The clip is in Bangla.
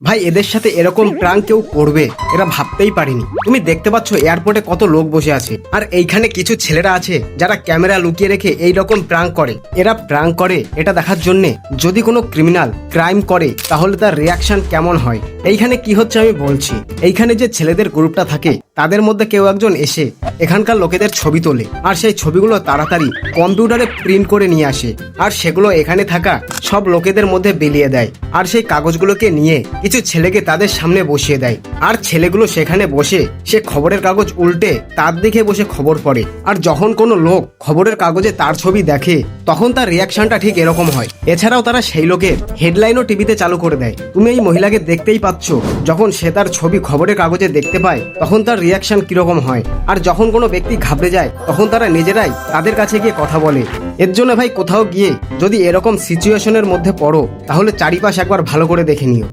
ভাই এদের সাথে এরকম প্রাঙ্ক কেউ করবে এরা ভাবতেই পারেনি। তুমি দেখতে পাচ্ছ এয়ারপোর্টে কত লোক বসে আছে, আর এইখানে কিছু ছেলেরা আছে যারা ক্যামেরা লুকিয়ে রেখে এই রকম প্রাঙ্ক করে। এরা প্রাঙ্ক করে এটা দেখার জন্য যদি কোনো ক্রিমিনাল ক্রাইম করে তাহলে তার রিয়াকশন কেমন হয়। এইখানে কি হচ্ছে আমি বলছি। এইখানে যে ছেলেদের গ্রুপটা থাকে তাদের মধ্যে কেউ একজন এসে এখানকার লোকেদের ছবি তোলে, আর সেই ছবিগুলো তাড়াতাড়ি কম্পিউটারে প্রিন্ট করে নিয়ে আসে, আর সেগুলো এখানে থাকা সব লোকেদের মধ্যে বিলিয়ে দেয়। আর সেই কাগজগুলোকে নিয়ে কিছু ছেলেকে তাদের সামনে বসিয়ে দেয়, আর ছেলেগুলো সেখানে বসে সে খবরের কাগজ উল্টে তার দিকে বসে খবর পড়ে। আর যখন কোনো লোক খবরের কাগজে তার ছবি দেখে তখন তার রিয়াকশনটা ঠিক এরকম হয়। এছাড়াও তারা সেই লোকের হেডলাইনও টিভিতে চালু করে দেয়। তুমি এই মহিলাকে দেখতেই পাচ্ছ, যখন সে তার ছবি খবরের কাগজে দেখতে পায় তখন তার রিয়াকশন কিরকম হয়। আর যখন কোনো ব্যক্তি ঘাবড়ে যায় তখন তারা নিজেরাই তাদের কাছে গিয়ে কথা বলে। এর জন্য ভাই কোথাও গিয়ে যদি এরকম সিচুয়েশনের মধ্যে পড়ো তাহলে চারিপাশ একবার ভালো করে দেখে নিও।